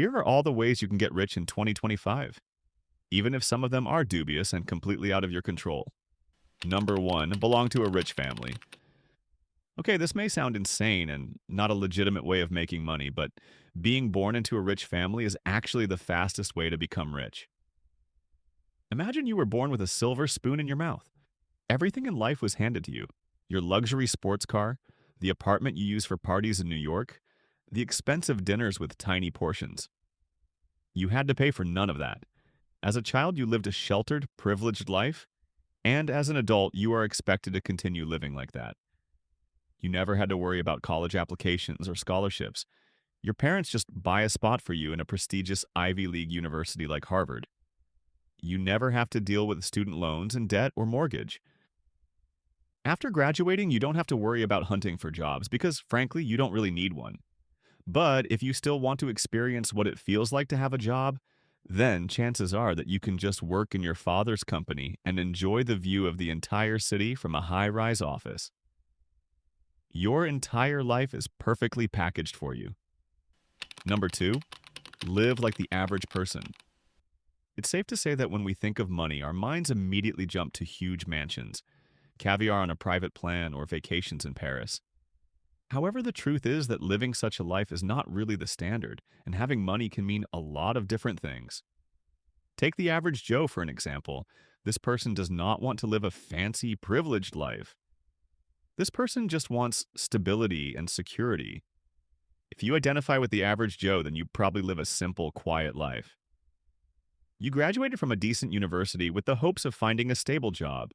Here are all the ways you can get rich in 2025, even if some of them are dubious and completely out of your control. Number 1, belong to a rich family. Okay, this may sound insane and not a legitimate way of making money, but being born into a rich family is actually the fastest way to become rich. Imagine you were born with a silver spoon in your mouth. Everything in life was handed to you: your luxury sports car, the apartment you use for parties in New York, the expensive dinners with tiny portions. You had to pay for none of that. As a child, you lived a sheltered, privileged life, and as an adult, you are expected to continue living like that. You never had to worry about college applications or scholarships. Your parents just buy a spot for you in a prestigious Ivy League university like Harvard. You never have to deal with student loans and debt or mortgage. After graduating, you don't have to worry about hunting for jobs because, frankly, you don't really need one. But if you still want to experience what it feels like to have a job, then chances are that you can just work in your father's company and enjoy the view of the entire city from a high-rise office. Your entire life is perfectly packaged for you. Number 2, live like the average person. It's safe to say that when we think of money, our minds immediately jump to huge mansions, caviar on a private plan, or vacations in Paris. However, the truth is that living such a life is not really the standard, and having money can mean a lot of different things. Take the average Joe for an example. This person does not want to live a fancy, privileged life. This person just wants stability and security. If you identify with the average Joe, then you probably live a simple, quiet life. You graduated from a decent university with the hopes of finding a stable job.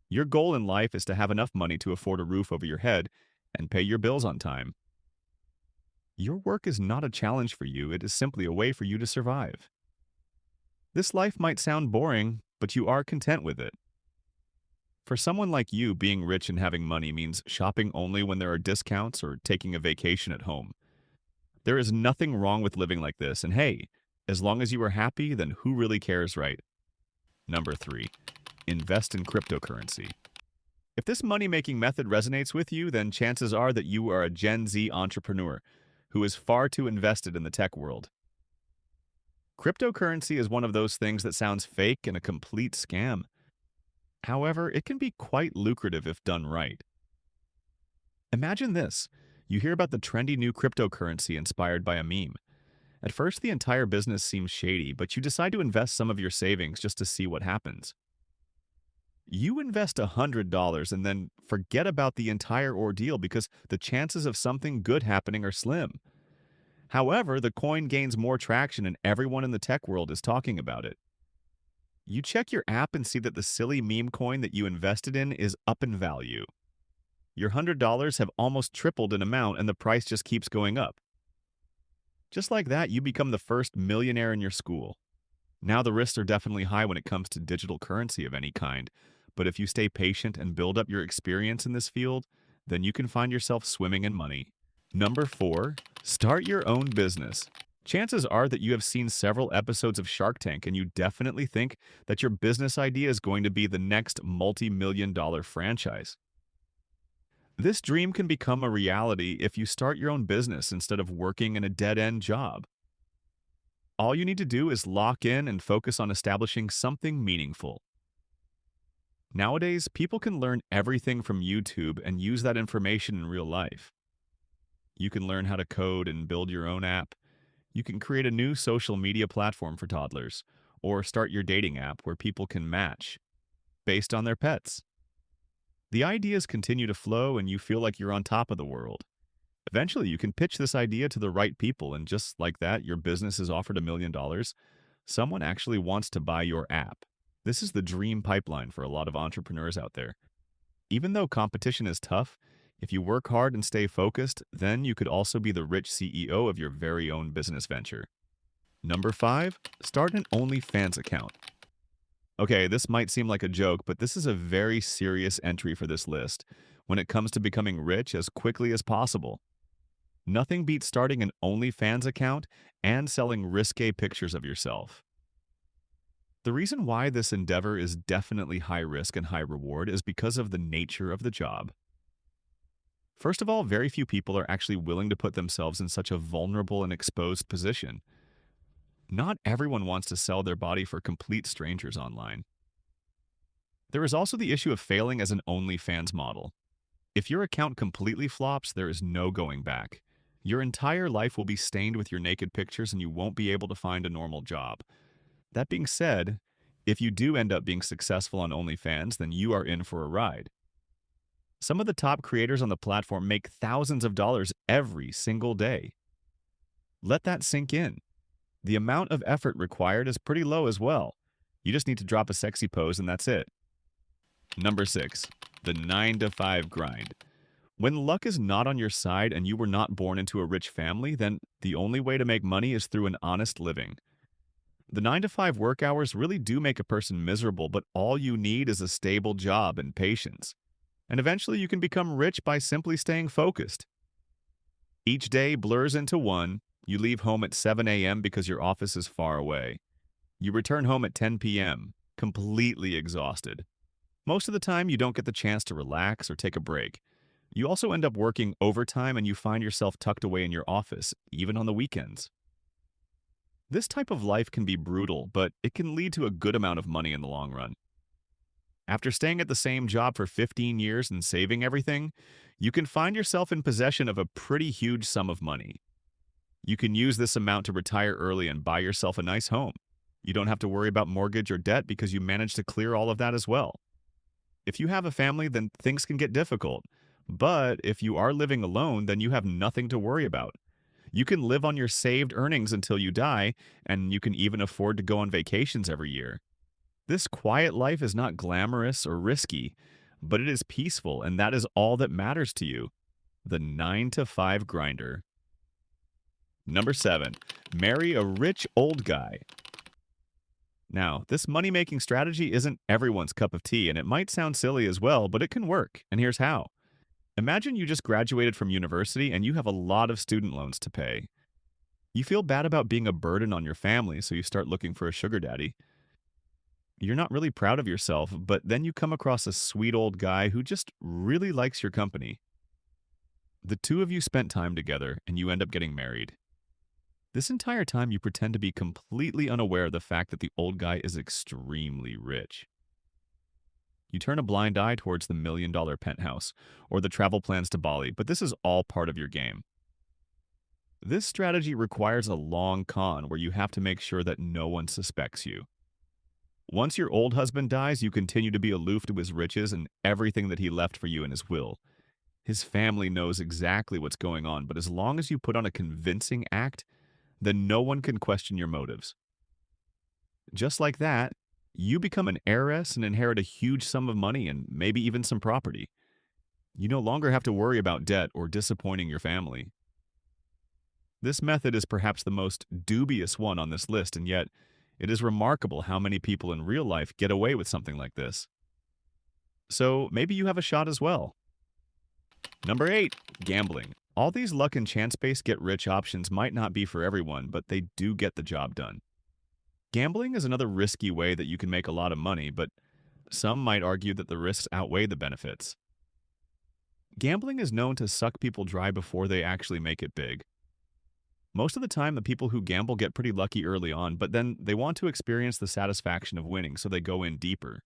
Your goal in life is to have enough money to afford a roof over your head and pay your bills on time. Your work is not a challenge for you, it is simply a way for you to survive. This life might sound boring, but you are content with it. For someone like you, being rich and having money means shopping only when there are discounts or taking a vacation at home. There is nothing wrong with living like this, and hey, as long as you are happy, then who really cares, right? Number 3, invest in cryptocurrency. If this money-making method resonates with you, then chances are that you are a Gen Z entrepreneur who is far too invested in the tech world. Cryptocurrency is one of those things that sounds fake and a complete scam. However, it can be quite lucrative if done right. Imagine this. You hear about the trendy new cryptocurrency inspired by a meme. At first, the entire business seems shady, but you decide to invest some of your savings just to see what happens. You invest $100 and then forget about the entire ordeal because the chances of something good happening are slim. However, the coin gains more traction and everyone in the tech world is talking about it. You check your app and see that the silly meme coin that you invested in is up in value. Your $100 have almost tripled in amount and the price just keeps going up. Just like that, you become the first millionaire in your school. Now the risks are definitely high when it comes to digital currency of any kind, but if you stay patient and build up your experience in this field, then you can find yourself swimming in money. Number 4, start your own business. Chances are that you have seen several episodes of Shark Tank and you definitely think that your business idea is going to be the next multi-million-dollar franchise. This dream can become a reality if you start your own business instead of working in a dead-end job. All you need to do is lock in and focus on establishing something meaningful. Nowadays, people can learn everything from YouTube and use that information in real life. You can learn how to code and build your own app. You can create a new social media platform for toddlers, or start your dating app where people can match based on their pets. The ideas continue to flow and you feel like you're on top of the world. Eventually, you can pitch this idea to the right people, and just like that, your business is offered $1 million. Someone actually wants to buy your app. This is the dream pipeline for a lot of entrepreneurs out there. Even though competition is tough, if you work hard and stay focused, then you could also be the rich CEO of your very own business venture. Number 5, start an OnlyFans account. Okay, this might seem like a joke, but this is a very serious entry for this list when it comes to becoming rich as quickly as possible. Nothing beats starting an OnlyFans account and selling risque pictures of yourself. The reason why this endeavor is definitely high risk and high reward is because of the nature of the job. First of all, very few people are actually willing to put themselves in such a vulnerable and exposed position. Not everyone wants to sell their body for complete strangers online. There is also the issue of failing as an OnlyFans model. If your account completely flops, there is no going back. Your entire life will be stained with your naked pictures and you won't be able to find a normal job. That being said, if you do end up being successful on OnlyFans, then you are in for a ride. Some of the top creators on the platform make thousands of dollars every single day. Let that sink in. The amount of effort required is pretty low as well. You just need to drop a sexy pose and that's it. Number 6. The 9-to-5 grind. When luck is not on your side and you were not born into a rich family, then the only way to make money is through an honest living. The 9-to-5 work hours really do make a person miserable, but all you need is a stable job and patience. And eventually you can become rich by simply staying focused. Each day blurs into one. You leave home at 7 a.m. because your office is far away. You return home at 10 p.m., completely exhausted. Most of the time, you don't get the chance to relax or take a break. You also end up working overtime and you find yourself tucked away in your office, even on the weekends. This type of life can be brutal, but it can lead to a good amount of money in the long run. After staying at the same job for 15 years and saving everything, you can find yourself in possession of a pretty huge sum of money. You can use this amount to retire early and buy yourself a nice home. You don't have to worry about mortgage or debt because you managed to clear all of that as well. If you have a family, then things can get difficult. But if you are living alone, then you have nothing to worry about. You can live on your saved earnings until you die, and you can even afford to go on vacations every year. This quiet life is not glamorous or risky, but it is peaceful, and that is all that matters to you. The 9-to-5 grinder. Number 7. Marry a rich old guy. Now, this money-making strategy isn't everyone's cup of tea, and it might sound silly as well, but it can work, and here's how. Imagine you just graduated from university and you have a lot of student loans to pay. You feel bad about being a burden on your family, so you start looking for a sugar daddy. You're not really proud of yourself, but then you come across a sweet old guy who just really likes your company. The two of you spent time together, and you end up getting married. This entire time, you pretend to be completely unaware of the fact that the old guy is extremely rich. You turn a blind eye towards the million-dollar penthouse or the travel plans to Bali, but this is all part of your game. This strategy requires a long con where you have to make sure that no one suspects you. Once your old husband dies, you continue to be aloof to his riches and everything that he left for you in his will. His family knows exactly what's going on, but as long as you put on a convincing act, then no one can question your motives. Just like that, you become an heiress and inherit a huge sum of money and maybe even some property. You no longer have to worry about debt or disappointing your family. This method is perhaps the most dubious one on this list, and yet it is remarkable how many people in real life get away with something like this. So maybe you have a shot as well. Number 8, gambling. All these luck and chance-based get-rich options might not be for everyone, but they do get the job done. Gambling is another risky way that you can make a lot of money, but some might argue that the risks outweigh the benefits. Gambling is known to suck people dry before they actually make it big. Most of the time, the people who gamble get pretty lucky early on, but then they want to experience the satisfaction of winning, so they go in deeper.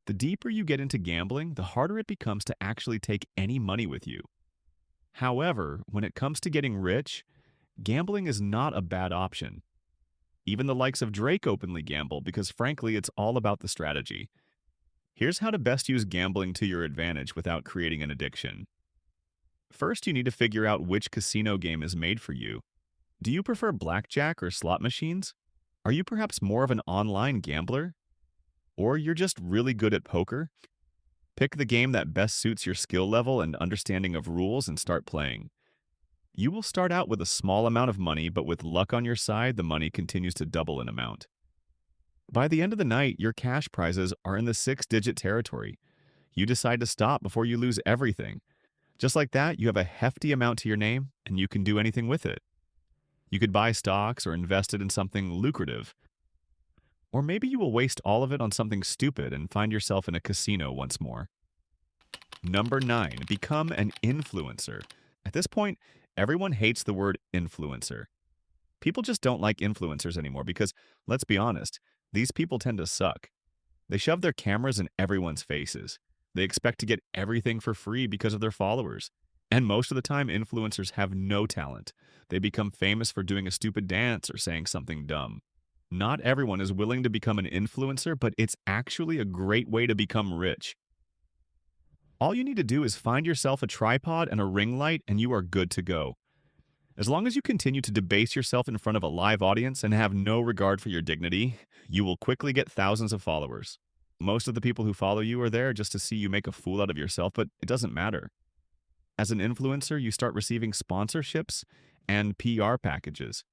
The deeper you get into gambling, the harder it becomes to actually take any money with you. However, when it comes to getting rich, gambling is not a bad option. Even the likes of Drake openly gamble because, frankly, it's all about the strategy. Here's how to best use gambling to your advantage without creating an addiction. First, you need to figure out which casino game is made for you. Do you prefer blackjack or slot machines? Are you perhaps more of an online gambler? Or you're just really good at poker? Pick the game that best suits your skill level and understanding of rules and start playing. You will start out with a small amount of money, but with luck on your side, the money continues to double in amount. By the end of the night, your cash prizes are in the 6-digit territory. You decide to stop before you lose everything. Just like that, you have a hefty amount to your name, and you can do anything with it. You could buy stocks or invest it in something lucrative. Or maybe you will waste all of it on something stupid and find yourself in a casino once more. Number 9, become an influencer. At this point, everyone hates the word influencer. People just don't like influencers anymore because, let's be honest, these people tend to suck. They shove their cameras in everyone's faces. They expect to get everything for free because of their followers. And most of the time, influencers have no talent. They become famous for doing a stupid dance or saying something dumb. Not everyone is willing to become an influencer, but it's actually a great way to become rich. All you need to do is find yourself a tripod and a ring light, and you are good to go. As long as you continue to debase yourself in front of a live audience and have no regard for your dignity, you will quickly get thousands of followers. Most of the people who follow you are there just to see you make a fool out of yourself, but it doesn't matter. As an influencer, you start receiving sponsorships and PR packages.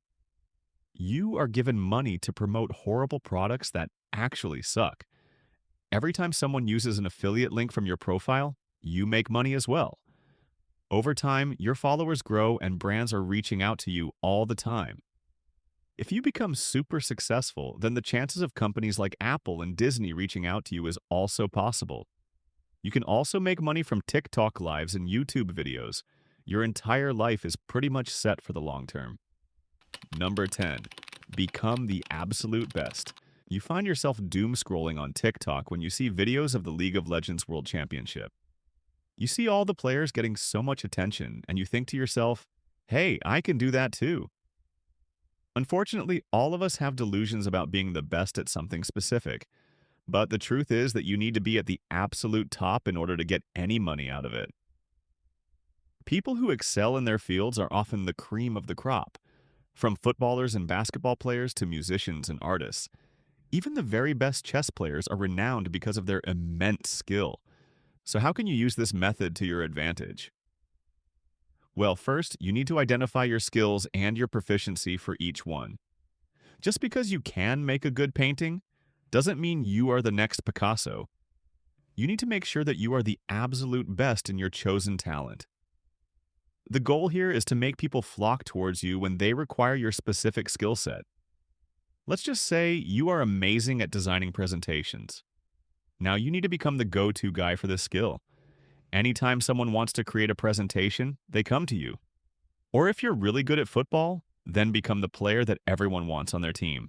You are given money to promote horrible products that actually suck. Every time someone uses an affiliate link from your profile, you make money as well. Over time, your followers grow and brands are reaching out to you all the time. If you become super successful, then the chances of companies like Apple and Disney reaching out to you is also possible. You can also make money from TikTok lives and YouTube videos. Your entire life is pretty much set for the long term. Number 10. Become the absolute best. You find yourself doom scrolling on TikTok when you see videos of the League of Legends World Championship. You see all the players getting so much attention, and you think to yourself, hey, I can do that too. Unfortunately, all of us have delusions about being the best at something specific, but the truth is that you need to be at the absolute top in order to get any money out of it. People who excel in their fields are often the cream of the crop, from footballers and basketball players to musicians and artists. Even the very best chess players are renowned because of their immense skill. So how can you use this method to your advantage? Well, first, you need to identify your skills and your proficiency for each one. Just because you can make a good painting doesn't mean you are the next Picasso. You need to make sure that you are the absolute best in your chosen talent. The goal here is to make people flock towards you when they require your specific skill set. Let's just say you are amazing at designing presentations. Now you need to become the go-to guy for this skill. Anytime someone wants to create a presentation, they come to you. Or if you're really good at football, then become the player that everyone wants on their team.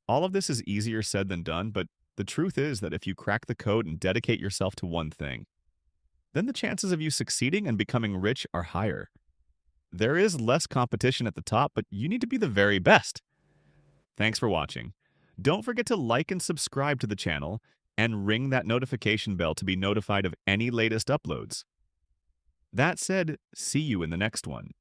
All of this is easier said than done, but the truth is that if you crack the code and dedicate yourself to one thing, then the chances of you succeeding and becoming rich are higher. There is less competition at the top, but you need to be the very best. Thanks for watching. Don't forget to like and subscribe to the channel and ring that notification bell to be notified of any latest uploads. That said, see you in the next one.